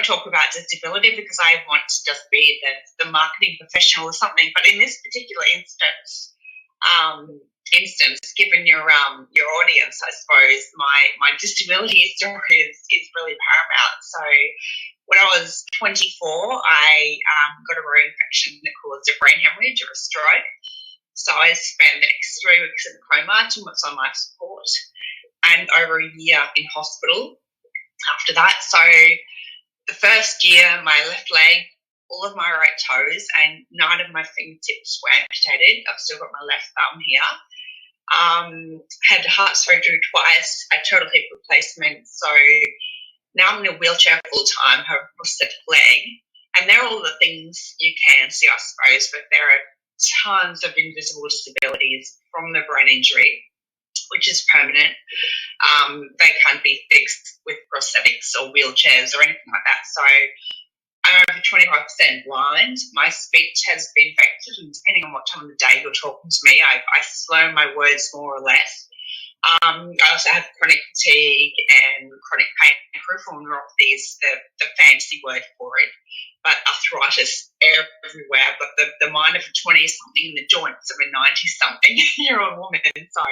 talk about disability because I want to just be the marketing professional or something. But in this particular instance, given your audience, I suppose my disability story is really paramount. So when I was 24, I got a rare infection that caused a brain hemorrhage or a stroke. So I spent the next 3 weeks in a coma, 2 months on life support, and over a year in hospital after that. So the first year, my left leg, all of my right toes, and 9 of my fingertips were amputated. I've still got my left thumb here. Had heart surgery twice, a total hip replacement. So now I'm in a wheelchair full time, have a prosthetic leg. And they're all the things you can see, I suppose, but there are tons of invisible disabilities from the brain injury, which is permanent. They can't be fixed with prosthetics or wheelchairs or anything like that. So I'm over 25% blind. My speech has been affected, and depending on what time of the day you're talking to me, I slow my words more or less. I also have chronic fatigue and chronic pain. Peripheral neuropathy is the fancy word for it, but arthritis everywhere. But the mind of a 20-something and the joints of a 90-something-year-old woman. So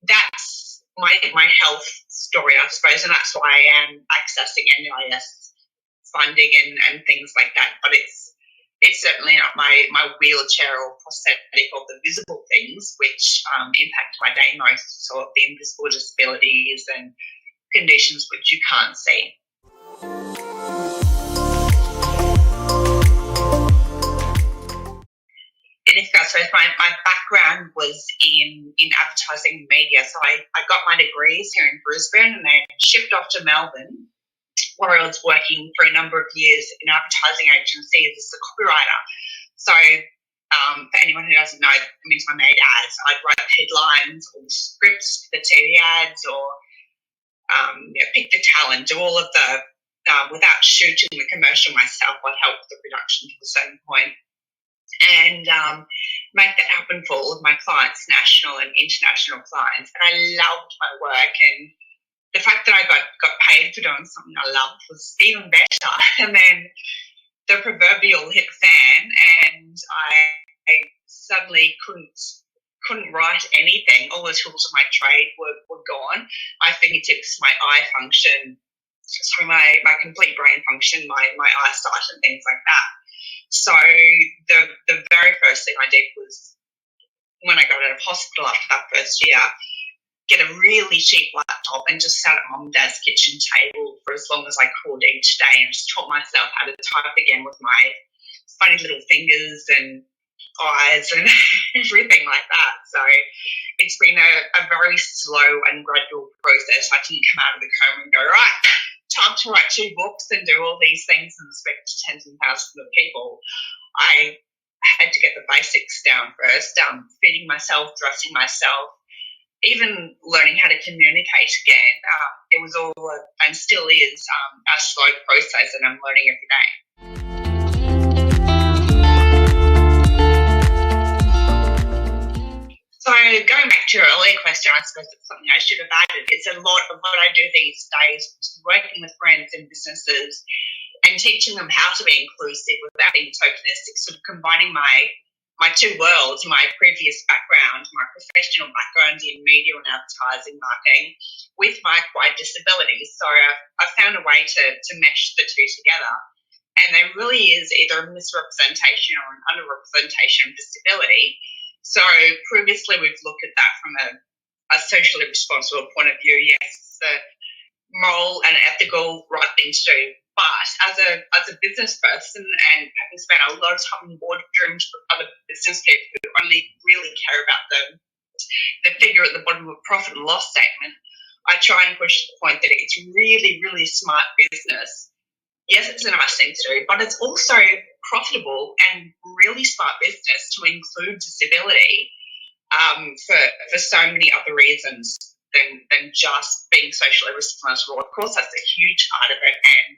that's my health story, I suppose, and that's why I am accessing NDIS funding and things like that. But it's certainly not my wheelchair or prosthetic or the visible things which impact my day most, so the invisible disabilities and conditions which you can't see. In this case, so my background was in advertising media. So I got my degrees here in Brisbane and then shipped off to Melbourne, where I was working for a number of years in advertising agencies as a copywriter. So for anyone who doesn't know, that means I made ads. I'd write headlines or scripts for the TV ads or pick the talent, do all of the, without shooting the commercial myself, I'd help with the production to a certain point and make that happen for all of my clients, national and international clients. And I loved my work, and the fact that I got paid for doing something I loved was even better. And then the proverbial hit the fan, and I suddenly couldn't write anything. All the tools of my trade were gone. My fingertips, my eye function, so my complete brain function, my eyesight and things like that. So the very first thing I did was, when I got out of hospital after that first year, get a really cheap laptop and just sat at mum and dad's kitchen table for as long as I could each day and just taught myself how to type again with my funny little fingers and eyes and everything like that. So it's been a very slow and gradual process. I didn't come out of the coma and go, right, time to write 2 books and do all these things and speak to tens and thousands of people. I had to get the basics down first, feeding myself, dressing myself, even learning how to communicate again. It was all, and still is, a slow process, and I'm learning every day. So going back to your earlier question, I suppose it's something I should have added. It's a lot of what I do these days, working with friends and businesses and teaching them how to be inclusive without being tokenistic, sort of combining my 2 worlds, my previous background, my professional background in media and advertising marketing, with my acquired disabilities. So I found a way to mesh the 2 together. And there really is either a misrepresentation or an underrepresentation of disability. So previously we've looked at that from a socially responsible point of view. Yes, it's the moral and ethical right thing to do. But as a business person, and having spent a lot of time in boardrooms with other business people who only really care about the figure at the bottom of a profit and loss statement, I try and push the point that it's really, really smart business. Yes, it's a nice thing to do, but it's also profitable and really smart business to include disability for so many other reasons than just being socially responsible. Of course, that's a huge part of it and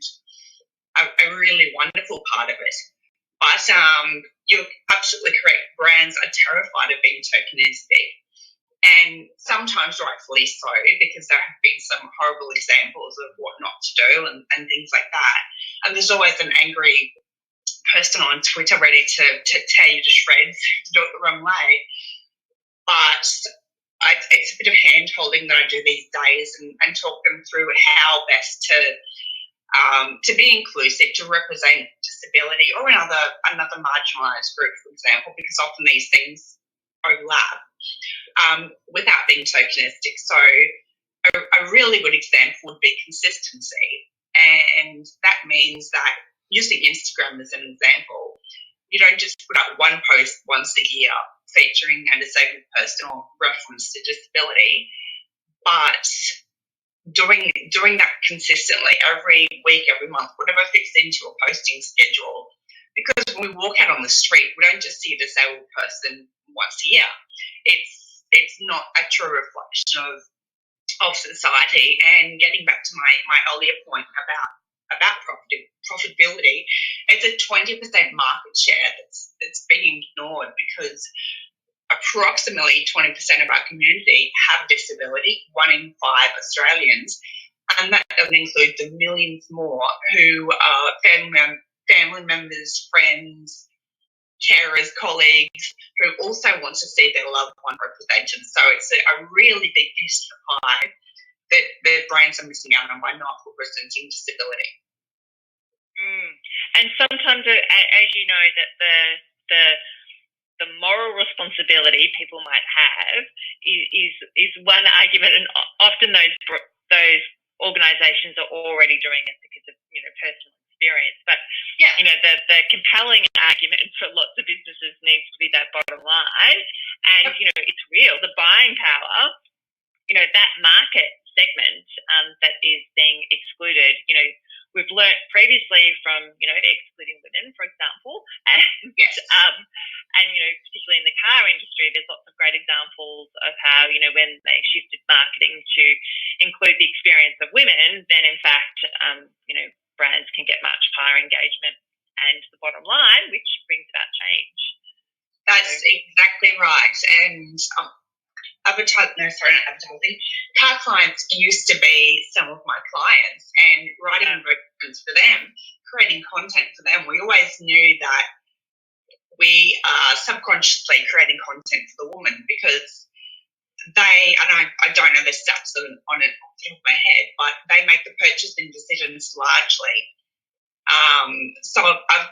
a really wonderful part of it. But you're absolutely correct. Brands are terrified of being tokenistic. And sometimes rightfully so, because there have been some horrible examples of what not to do and things like that. And there's always an angry person on Twitter ready to tear you to shreds if you do it the wrong way. But it's a bit of hand holding that I do these days and talk them through how best to be inclusive, to represent disability or another marginalised group, for example, because often these things overlap, without being tokenistic. So a really good example would be consistency. And that means that, using Instagram as an example, you don't just put up one post once a year featuring a disabled person or reference to disability, but doing that consistently every week, every month, whatever fits into a posting schedule. Because when we walk out on the street, we don't just see a disabled person once a year. It's not a true reflection of society. And getting back to my earlier point about profitability, it's a 20% market share that's being ignored, because approximately 20% of our community have disability, 1 in 5 Australians, and that doesn't include the millions more who are family members, friends, carers, colleagues, who also want to see their loved one represented. So it's a really big piece of the pie that their brands are missing out on by not representing disability. And sometimes, as you know, that the moral responsibility people might have is one argument, and often those organisations are already doing it because of personal experience. But the compelling argument for lots of businesses needs to be that bottom line, and it's real. The buying power, that market segment that is being excluded. We've learnt previously from excluding women, for example, and yes. And particularly in the car industry, there's lots of great examples of how when they shifted marketing to include the experience of women, then in fact brands can get much higher engagement and the bottom line, which brings about change. That's exactly right. And car clients used to be some of my clients, and writing advertisements for them, creating content for them. We always knew that we are subconsciously creating content for the woman, because they, and I don't know the stats on it off the top of my head, but they make the purchasing decisions largely. So I'm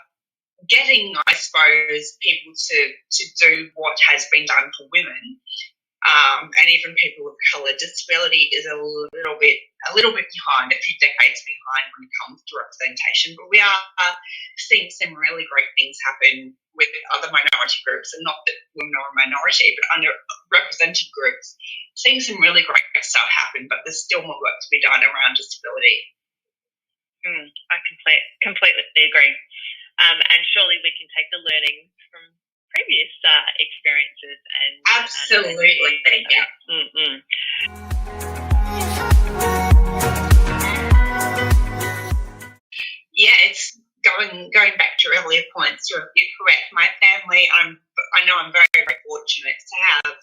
getting, I suppose, people to do what has been done for women. And even people of colour, disability is a little bit behind, a few decades behind when it comes to representation. But we are seeing some really great things happen with other minority groups, and not that women are a minority, but underrepresented groups, seeing some really great stuff happen. But there's still more work to be done around disability. I completely agree. And surely we can take the learning from previous experiences and absolutely, yeah. Yeah, it's going back to earlier points. You're correct. My family, I know I'm very, very fortunate to have,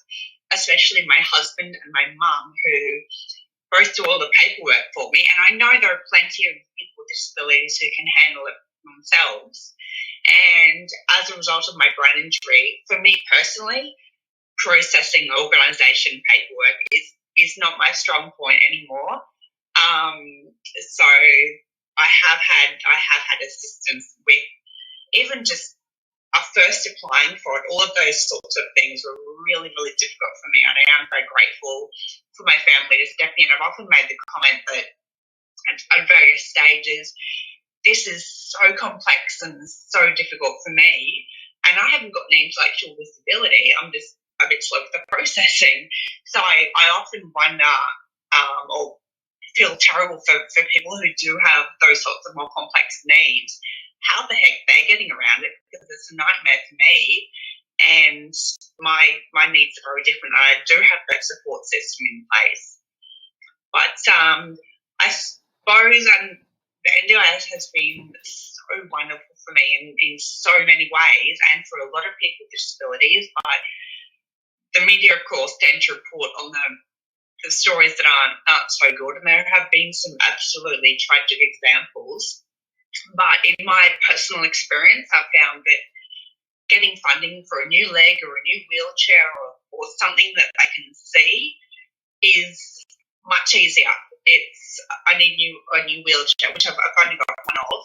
especially my husband and my mum, who both do all the paperwork for me. And I know there are plenty of people with disabilities who can handle it themselves. And as a result of my brain injury, for me personally, processing organisation paperwork is not my strong point anymore. So I have had assistance with even just first applying for it. All of those sorts of things were really, really difficult for me, and I am very grateful for my family to step in. I've often made the comment that at various stages, this is so complex and so difficult for me, and I haven't got an intellectual disability. I'm just a bit slow with the processing. So I often wonder or feel terrible for people who do have those sorts of more complex needs, how the heck they're getting around it, because it's a nightmare for me, and my needs are very different. I do have that support system in place. But I suppose the NDIS has been so wonderful for me in so many ways, and for a lot of people with disabilities. But the media, of course, tend to report on the stories that aren't so good, and there have been some absolutely tragic examples. But in my personal experience, I've found that getting funding for a new leg or a new wheelchair or something that they can see is much easier. It's I need a new wheelchair, which I've only got one of.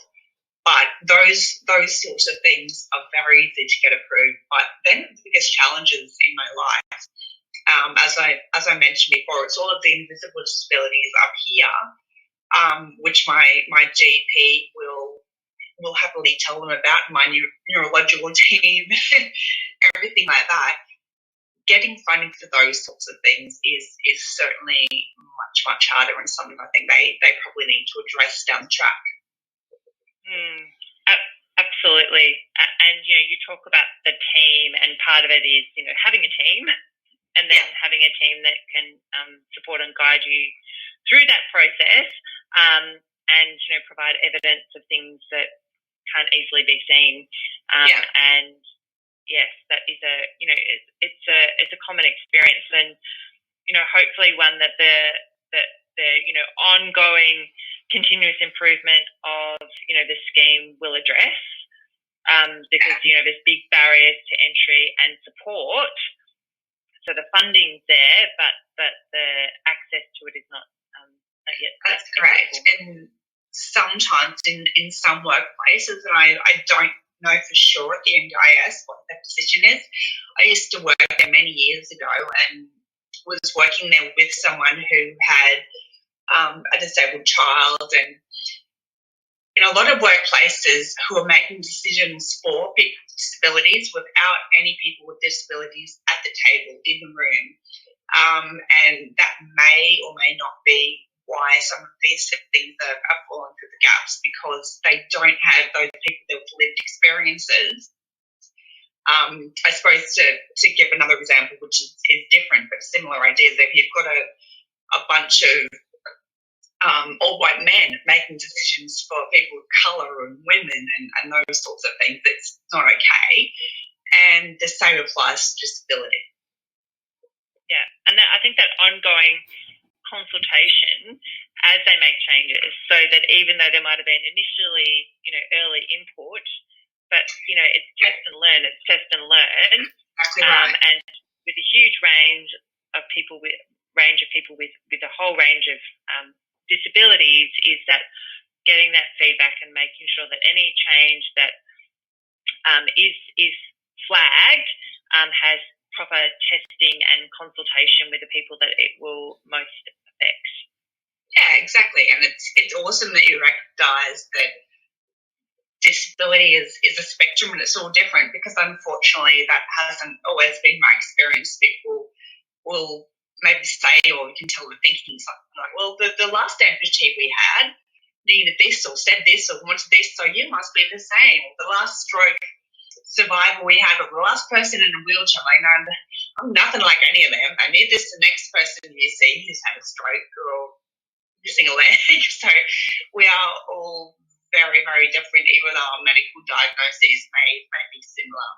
But those sorts of things are very easy to get approved. But then the biggest challenges in my life, as I mentioned before, it's all of the invisible disabilities up here, which my GP will happily tell them about, my neurological team, everything like that. Getting funding for those sorts of things is certainly much harder, and something I think they probably need to address down the track. Absolutely. And, you talk about the team, and part of it is, having a team, and then having a team that can support and guide you through that process, and, provide evidence of things that can't easily be seen. And yes, that is it's a common experience, and, hopefully one that the ongoing continuous improvement of, the scheme will address, because, there's big barriers to entry and support. So the funding's there, but the access to it is not yet. That's correct. And sometimes in some workplaces, and I don't know for sure at the NDIS what their position is. I used to work there many years ago and was working there with someone who had a disabled child, and in a lot of workplaces who are making decisions for people with disabilities without any people with disabilities at the table in the room. And that may or may not be why some of these things are falling through the gaps, because they don't have those people with lived experiences. I suppose to give another example, which is different but similar ideas, if you've got a bunch of all white men making decisions for people of colour and women and those sorts of things, it's not okay. And the same applies to disability. Yeah, and I think that ongoing consultation as they make changes, so that even though there might have been initially, early input, but, it's test and learn. Exactly right. And with a huge range of people with a whole range of disabilities, is that getting that feedback and making sure that any change that is flagged has proper testing and consultation with the people that it will most affect. Yeah, exactly. And it's awesome that you recognise that disability is a spectrum and it's all different, because unfortunately that hasn't always been my experience. People will maybe say, or you can tell they're thinking something like, well, the last amputee we had needed this or said this or wanted this, so you must be the same. Or the last stroke survivor we had, or the last person in a wheelchair, like, no, I'm nothing like any of them. I need this the next person you see who's had a stroke or missing a leg. So we are all very, very different, even though our medical diagnoses may be similar.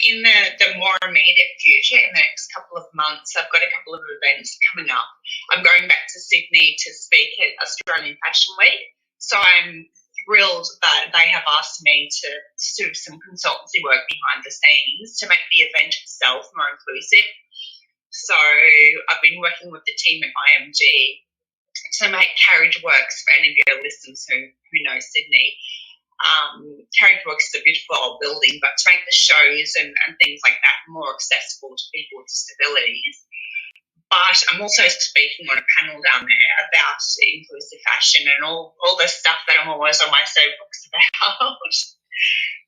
In the more immediate future, in the next couple of months, I've got a couple of events coming up. I'm going back to Sydney to speak at Australian Fashion Week. So I'm thrilled that they have asked me to do some consultancy work behind the scenes to make the event itself more inclusive. So I've been working with the team at IMG to make Carriage Works, for any of your listeners who know Sydney. Carriage Works is a beautiful old building, but to make the shows and things like that more accessible to people with disabilities. But I'm also speaking on a panel down there about inclusive fashion and all the stuff that I'm always on my soapbox about.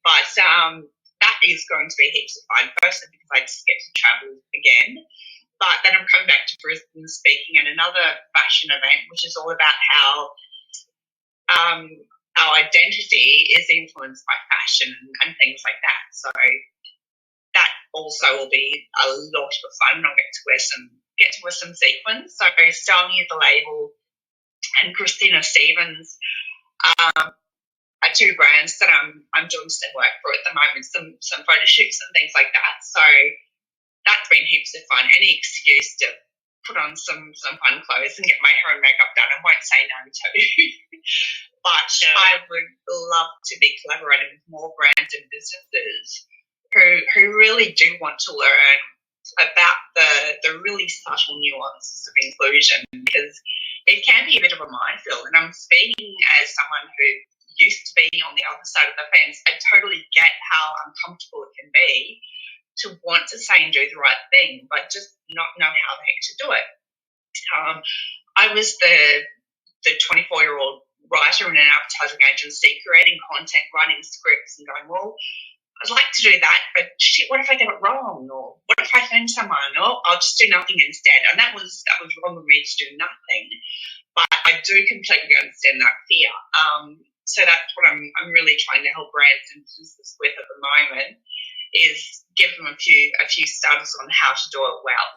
But that is going to be heaps of fun, firstly because I just get to travel again. But then I'm coming back to Brisbane speaking at another fashion event, which is all about how our identity is influenced by fashion and things like that. So that also will be a lot of fun. I'll get to wear some sequins. So Style Me the label and Christina Stevens two brands that I'm doing some work for at the moment, some photo shoots and things like that. So that's been heaps of fun. Any excuse to put on some fun clothes and get my hair and makeup done, I won't say no to. But I would love to be collaborating with more brands and businesses who really do want to learn about the really subtle nuances of inclusion, because it can be a bit of a minefield. And I'm speaking as someone who used to be on the other side of the fence. I totally get how uncomfortable it can be to want to say and do the right thing, but just not know how the heck to do it. I was the 24-year-old writer in an advertising agency, creating content, writing scripts, and going, well, I'd like to do that, but shit, what if I get it wrong? Or what if I offend someone? Or I'll just do nothing instead. And that was wrong of me to do nothing. But I do completely understand that fear. So that's what I'm really trying to help brands and businesses with at the moment, is give them a few starters on how to do it well.